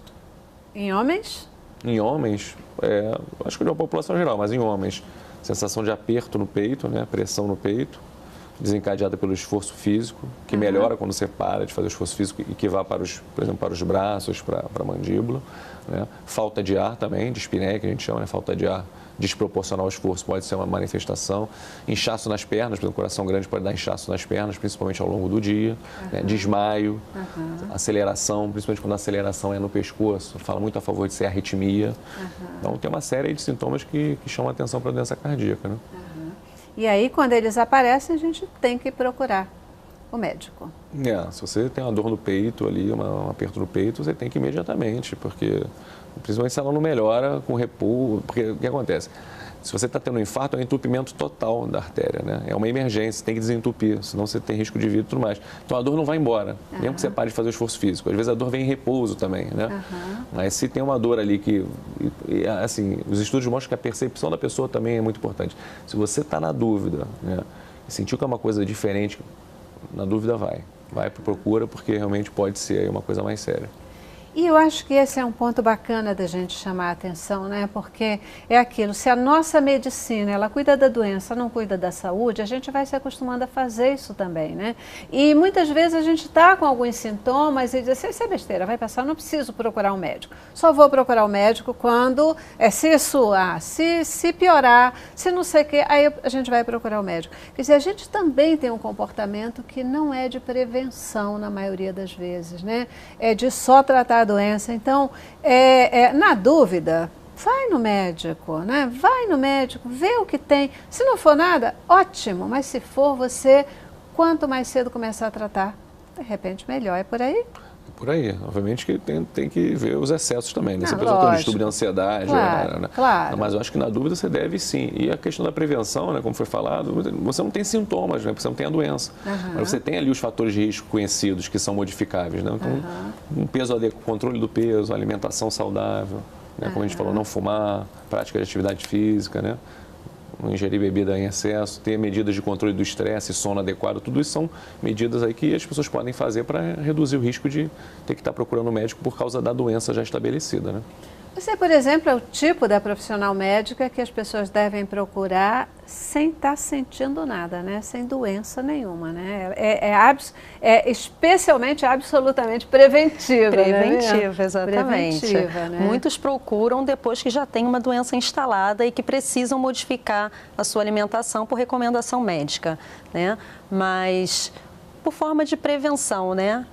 em homens, Em homens, acho que de uma população geral, mas em homens, sensação de aperto no peito, né? Pressão no peito, desencadeada pelo esforço físico, que melhora quando você para de fazer o esforço físico e que vai para os, por exemplo, para os braços, para a mandíbula, né? Falta de ar também, dispneia, que a gente chama, né? Falta de ar desproporcional ao esforço pode ser uma manifestação. Inchaço nas pernas, por exemplo, coração grande pode dar inchaço nas pernas, principalmente ao longo do dia. Né? Desmaio, aceleração, principalmente quando a aceleração é no pescoço, fala muito a favor de ser arritmia. Então, tem uma série de sintomas que chamam a atenção para a doença cardíaca. Né? E aí, quando eles aparecem, a gente tem que procurar o médico. Se você tem uma dor no peito ali, um aperto no peito, você tem que ir imediatamente, porque principalmente se ela não melhora com repouso, porque o que acontece? Se você está tendo um infarto, é um entupimento total da artéria, né? É uma emergência, tem que desentupir, senão você tem risco de vida e tudo mais. Então a dor não vai embora, mesmo que você pare de fazer o esforço físico. Às vezes a dor vem em repouso também, né? Mas se tem uma dor ali que, assim, os estudos mostram que a percepção da pessoa também é muito importante. Se você está na dúvida, né, e sentiu que é uma coisa diferente, na dúvida vai para procura, porque realmente pode ser uma coisa mais séria. E eu acho que esse é um ponto bacana da gente chamar a atenção, né? Porque é aquilo, se a nossa medicina, ela cuida da doença, não cuida da saúde, a gente vai se acostumando a fazer isso também, né? E muitas vezes a gente está com alguns sintomas e diz assim, isso é besteira, vai passar, não preciso procurar um médico. Só vou procurar o médico quando, se piorar, se não sei o quê, aí a gente vai procurar o médico. Quer dizer, a gente também tem um comportamento que não é de prevenção na maioria das vezes, né? É de só tratar a doença. Então, na dúvida, vai no médico, né? Vai no médico, vê o que tem. Se não for nada, ótimo, mas se for, você, quanto mais cedo começar a tratar, de repente melhor. É por aí? Por aí. Obviamente que tem que ver os excessos também, né? Se a Não, pessoa tem um lógico. distúrbio de ansiedade, Claro, né? claro. Mas eu acho que na dúvida você deve sim. E a questão da prevenção, né? Como foi falado, você não tem sintomas, né? Você não tem a doença. Mas você tem ali os fatores de risco conhecidos que são modificáveis, né? Então, um peso adequado, controle do peso, alimentação saudável, né? Como a gente falou, não fumar, prática de atividade física, né? Não ingerir bebida em excesso, ter medidas de controle do estresse, sono adequado, tudo isso são medidas aí que as pessoas podem fazer para reduzir o risco de ter que estar procurando um médico por causa da doença já estabelecida, né? Você, por exemplo, é o tipo da profissional médica que as pessoas devem procurar sem estar sentindo nada, né? Sem doença nenhuma, né? Especialmente, absolutamente preventiva. Preventiva, né? exatamente. Preventiva, né? Muitos procuram depois que já tem uma doença instalada e que precisam modificar a sua alimentação por recomendação médica, né? Mas por forma de prevenção, né?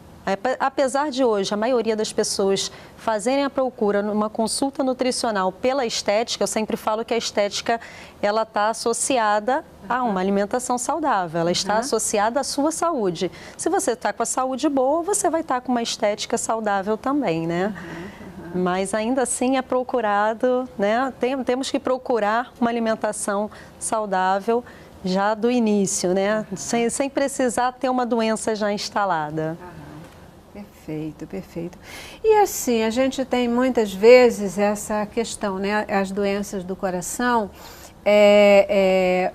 Apesar de hoje a maioria das pessoas fazerem a procura numa consulta nutricional pela estética, eu sempre falo que a estética ela está associada a uma alimentação saudável, ela está associada à sua saúde. Se você está com a saúde boa, você vai estar com uma estética saudável também, né? Mas ainda assim é procurado, né? Temos que procurar uma alimentação saudável já do início, né? Sem precisar ter uma doença já instalada. Perfeito, perfeito. E assim, a gente tem muitas vezes essa questão, né? As doenças do coração,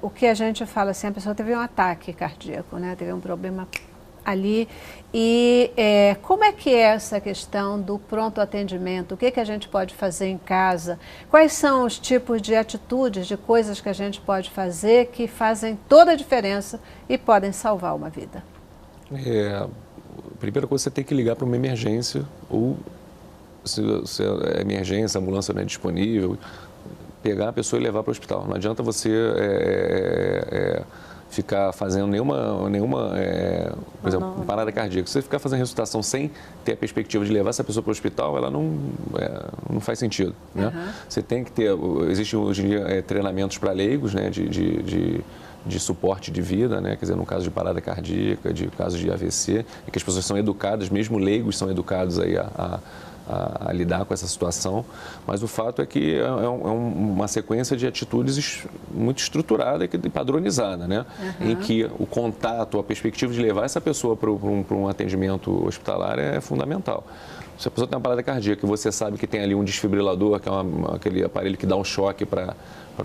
o que a gente fala assim, a pessoa teve um ataque cardíaco, né? Teve um problema ali. E como é que é essa questão do pronto atendimento? O que a gente pode fazer em casa? Quais são os tipos de atitudes, de coisas que a gente pode fazer que fazem toda a diferença e podem salvar uma vida? A primeira coisa, você tem que ligar para uma emergência, ou se a emergência, a ambulância não é disponível, pegar a pessoa e levar para o hospital. Não adianta você ficar fazendo nenhuma por exemplo, parada cardíaca. Se você ficar fazendo ressuscitação sem ter a perspectiva de levar essa pessoa para o hospital, ela não faz sentido, né? Você tem que ter, existem hoje em dia treinamentos para leigos, né, de suporte de vida, né? Quer dizer, no caso de parada cardíaca, de caso de AVC, em que as pessoas são educadas, mesmo leigos são educados aí a lidar com essa situação, mas o fato é que é uma sequência de atitudes muito estruturada e padronizada, né? Em que o contato, a perspectiva de levar essa pessoa para um atendimento hospitalar é fundamental. Se a pessoa tem uma parada cardíaca e você sabe que tem ali um desfibrilador, que é aquele aparelho que dá um choque para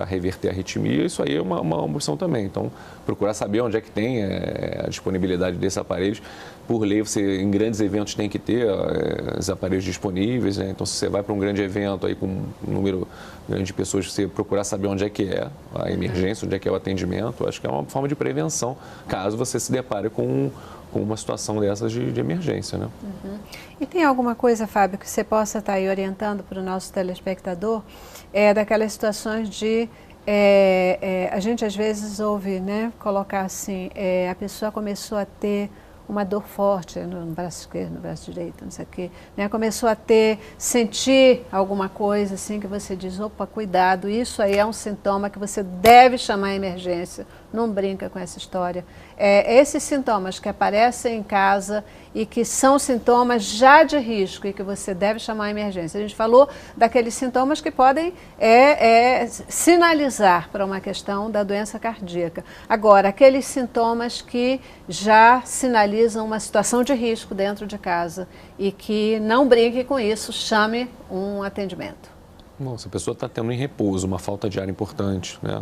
reverter a arritmia, isso aí é uma opção também. Então, procurar saber onde é que tem a disponibilidade desses aparelhos. Por lei, você em grandes eventos tem que ter os aparelhos disponíveis, né? Então, se você vai para um grande evento aí com um número grande de pessoas, você procurar saber onde é que é a emergência, onde é que é o atendimento, acho que é uma forma de prevenção, caso você se depare com uma situação dessas de emergência, né? E tem alguma coisa, Fábio, que você possa estar aí orientando para o nosso telespectador, daquelas situações de, a gente às vezes ouve, né, colocar assim, a pessoa começou a ter uma dor forte no braço esquerdo, no braço direito, não sei o quê, né? Começou a sentir alguma coisa assim que você diz, opa, cuidado, isso aí é um sintoma que você deve chamar a emergência, não brinca com essa história. Esses sintomas que aparecem em casa e que são sintomas já de risco e que você deve chamar a emergência. A gente falou daqueles sintomas que podem sinalizar para uma questão da doença cardíaca. Agora, aqueles sintomas que já sinalizam uma situação de risco dentro de casa e que não brinque com isso, chame um atendimento. Bom, se a pessoa está tendo em repouso uma falta de ar importante, né?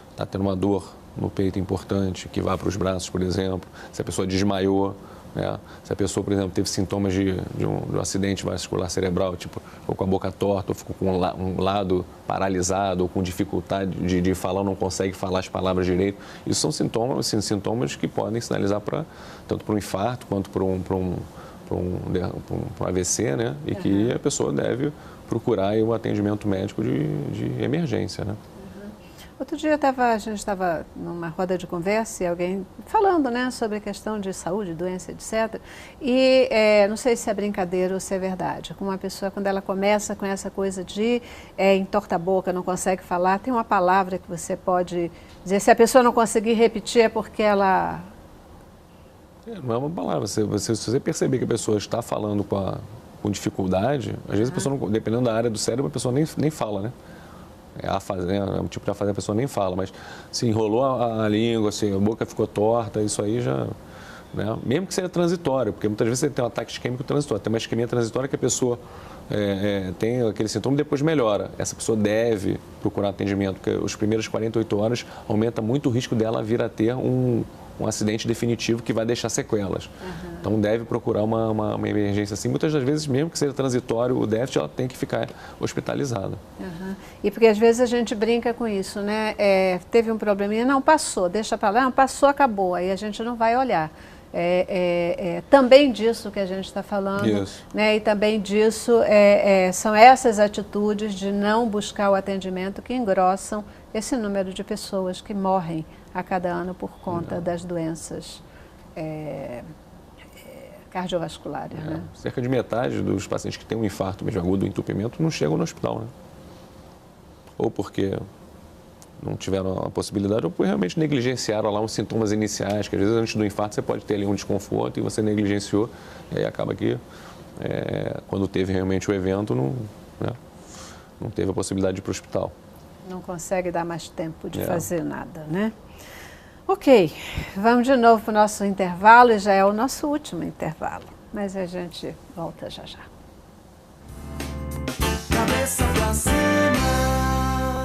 Está tendo uma dor no peito importante, que vá para os braços, por exemplo, se a pessoa desmaiou, né? Se a pessoa, por exemplo, teve sintomas de um acidente vascular cerebral, tipo, ficou com a boca torta, ou ficou com um lado paralisado, ou com dificuldade de falar, não consegue falar as palavras direito, isso são sintomas, assim, sintomas que podem sinalizar tanto para um infarto quanto para um AVC, né? E que a pessoa deve procurar aí um atendimento médico de emergência, né? Outro dia a gente estava numa roda de conversa e alguém falando, né, sobre a questão de saúde, doença, etc. E não sei se é brincadeira ou se é verdade. Com uma pessoa, quando ela começa com essa coisa de entorta a boca, não consegue falar, tem uma palavra que você pode dizer. Se a pessoa não conseguir repetir é porque ela... Não é uma palavra. Se você perceber que a pessoa está falando com dificuldade, às vezes a pessoa, não, dependendo da área do cérebro, a pessoa nem fala, né? É um tipo de afasia, a pessoa nem fala, mas se enrolou a língua, assim, a boca ficou torta, isso aí já... Né? Mesmo que seja transitório, porque muitas vezes você tem um ataque isquêmico transitório, tem uma isquemia transitória que a pessoa tem aquele sintoma e depois melhora. Essa pessoa deve procurar atendimento, porque os primeiros 48 horas aumenta muito o risco dela vir a ter um acidente definitivo que vai deixar sequelas. Então deve procurar uma emergência assim. Muitas das vezes, mesmo que seja transitório, o déficit, ela tem que ficar hospitalizada. E porque às vezes a gente brinca com isso, né? Teve um probleminha, não passou, deixa para lá, não passou, acabou. Aí a gente não vai olhar. Também disso que a gente está falando, né? E também disso são essas atitudes de não buscar o atendimento que engrossam esse número de pessoas que morrem a cada ano por conta das doenças cardiovasculares. Né? Cerca de metade dos pacientes que têm um infarto mesmo agudo, entupimento, não chegam no hospital, né? Ou porque não tiveram a possibilidade, ou por realmente negligenciaram lá os sintomas iniciais, que às vezes antes do infarto você pode ter ali um desconforto e você negligenciou, e aí acaba que quando teve realmente o evento, não teve a possibilidade de ir para o hospital. Não consegue dar mais tempo de fazer nada, né? Ok, vamos de novo para o nosso intervalo, e já é o nosso último intervalo, mas a gente volta já já. Cabeça pra cima,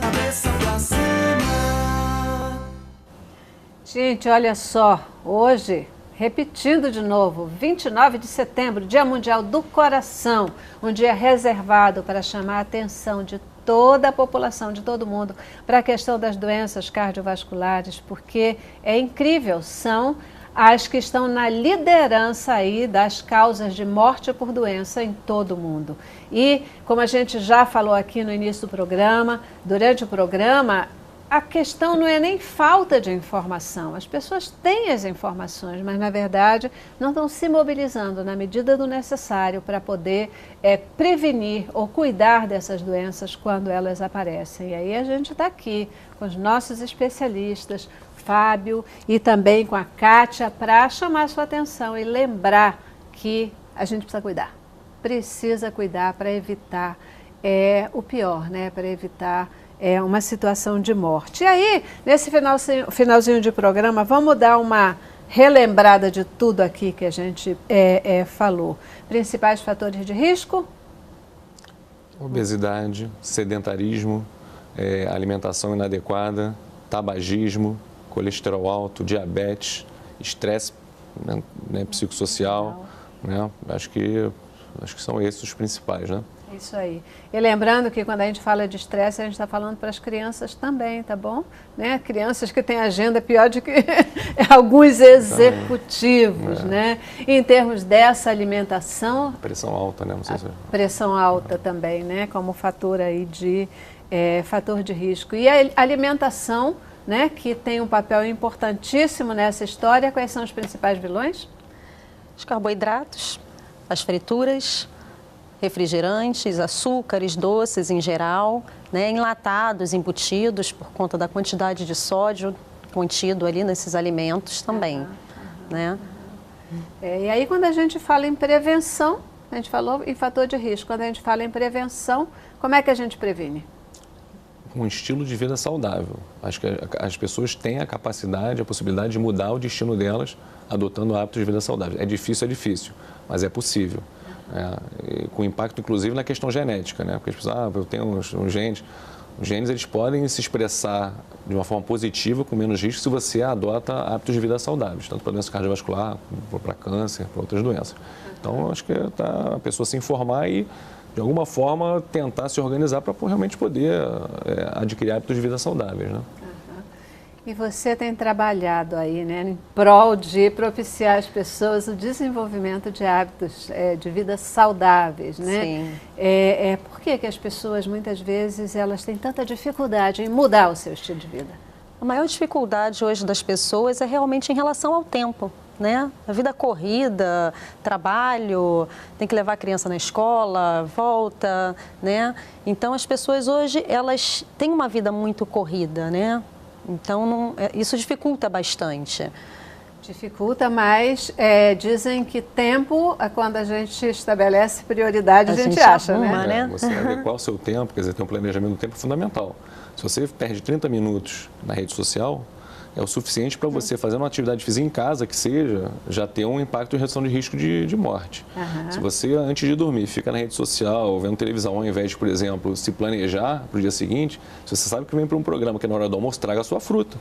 cabeça pra cima. Gente, olha só, hoje, repetindo de novo, 29 de setembro, Dia Mundial do Coração, um dia reservado para chamar a atenção de toda a população, de todo mundo, para a questão das doenças cardiovasculares, porque é incrível, são as que estão na liderança aí das causas de morte por doença em todo o mundo. E, como a gente já falou aqui no início do programa, durante o programa, a questão não é nem falta de informação. As pessoas têm as informações, mas, na verdade, não estão se mobilizando na medida do necessário para poder prevenir ou cuidar dessas doenças quando elas aparecem. E aí a gente está aqui com os nossos especialistas, Fábio e também com a Kátia, para chamar a sua atenção e lembrar que a gente precisa cuidar. Precisa cuidar para evitar o pior, né? Para evitar uma situação de morte. E aí, nesse finalzinho de programa, vamos dar uma relembrada de tudo aqui que a gente falou. Principais fatores de risco? Obesidade, sedentarismo, alimentação inadequada, tabagismo, colesterol alto, diabetes, estresse, né, psicossocial, né? Acho que são esses os principais, né? Isso aí. E lembrando que quando a gente fala de estresse, a gente está falando para as crianças também, tá bom? Né? Crianças que têm agenda pior do que alguns executivos, né? E em termos dessa alimentação... Pressão alta, né? Não sei se... Pressão alta também, né? Como fator aí de fator de risco. E a alimentação, né? Que tem um papel importantíssimo nessa história. Quais são os principais vilões? Os carboidratos, as frituras, refrigerantes, açúcares, doces em geral, né, enlatados, embutidos por conta da quantidade de sódio contido ali nesses alimentos também, né? E aí quando a gente fala em prevenção, a gente falou em fator de risco, quando a gente fala em prevenção, como é que a gente previne? Um estilo de vida saudável. Acho que as pessoas têm a capacidade, a possibilidade de mudar o destino delas adotando hábitos de vida saudáveis. É difícil, mas é possível. Com impacto, inclusive, na questão genética, né? Porque as pessoas, eu tenho uns genes. Os genes, eles podem se expressar de uma forma positiva, com menos risco, se você adota hábitos de vida saudáveis, tanto para doença cardiovascular, para câncer, para outras doenças. Então, acho que a pessoa se informar e, de alguma forma, tentar se organizar para realmente poder adquirir hábitos de vida saudáveis, né? E você tem trabalhado aí, né, em prol de propiciar às pessoas o desenvolvimento de hábitos de vida saudáveis, né? Sim. Por que as pessoas, muitas vezes, elas têm tanta dificuldade em mudar o seu estilo de vida? A maior dificuldade hoje das pessoas é realmente em relação ao tempo, né? A vida corrida, trabalho, tem que levar a criança na escola, volta, né? Então, as pessoas hoje, elas têm uma vida muito corrida, né? Então, isso dificulta bastante. Dificulta, mas dizem que tempo, quando a gente estabelece prioridade, a gente acha, arruma, né? né? Você adequar o seu tempo, quer dizer, ter um planejamento do tempo é fundamental. Se você perde 30 minutos na rede social, é o suficiente para você fazer uma atividade física em casa, que seja, já ter um impacto em redução de risco de morte. Se você, antes de dormir, fica na rede social, vendo televisão, ao invés de, por exemplo, se planejar para o dia seguinte, se você sabe que vem para um programa que é na hora do almoço, traga a sua fruta.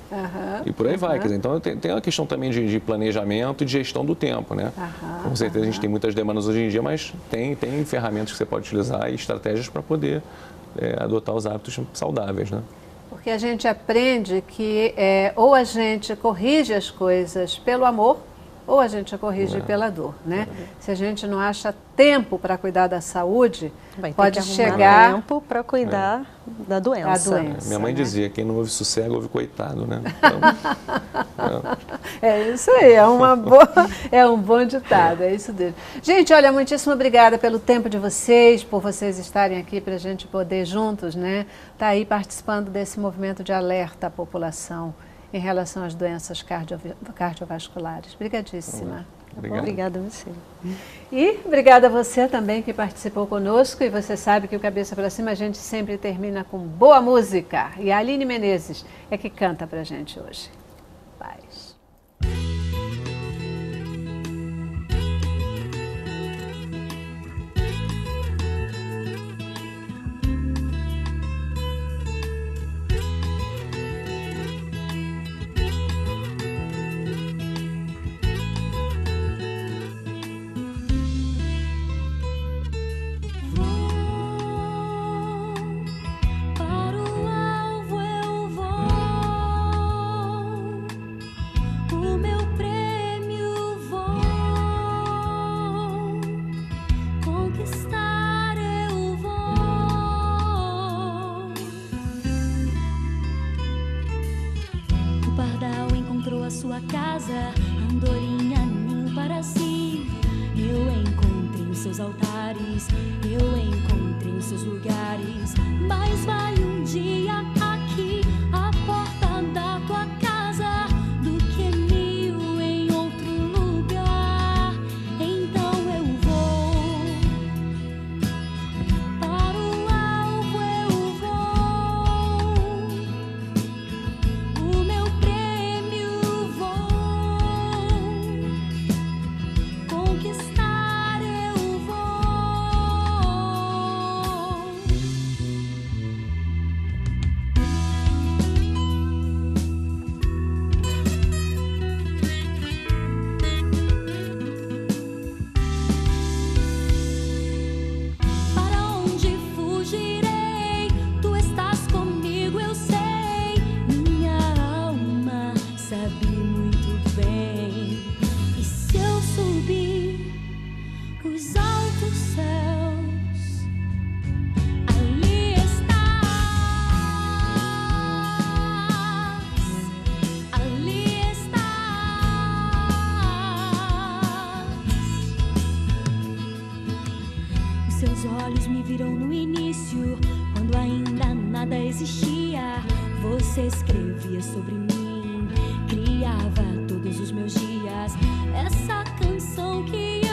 E por aí vai. Quer dizer, então, tem uma questão também de planejamento e de gestão do tempo, né? Com certeza a gente tem muitas demandas hoje em dia, mas tem ferramentas que você pode utilizar e estratégias para poder adotar os hábitos saudáveis, né? Porque a gente aprende que ou a gente corrige as coisas pelo amor, ou a gente corrige pela dor, né? Se a gente não acha tempo para cuidar da saúde, pode chegar tempo para cuidar da doença. Minha mãe dizia, quem não ouve sossego, ouve coitado, né? Então, é isso aí, é um bom ditado, é isso dele. Gente, olha, muitíssimo obrigada pelo tempo de vocês, por vocês estarem aqui para a gente poder juntos, né? Tá aí participando desse movimento de alerta à população em relação às doenças cardiovasculares. Obrigadíssima. Obrigada a você. E obrigada a você também que participou conosco. E você sabe que o Cabeça para Cima a gente sempre termina com boa música. E a Aline Menezes é que canta pra gente hoje. Paz. Sua casa, andorinha, ninho para si. Eu encontrei os seus altares, eu encontrei os seus lugares. Mas vai um dia aqui, a porta da tua casa, do que mil em outro lugar. Então eu vou para o alvo, eu vou. O meu prêmio vou. nada existia. Você escrevia sobre mim, criava todos os meus dias essa canção que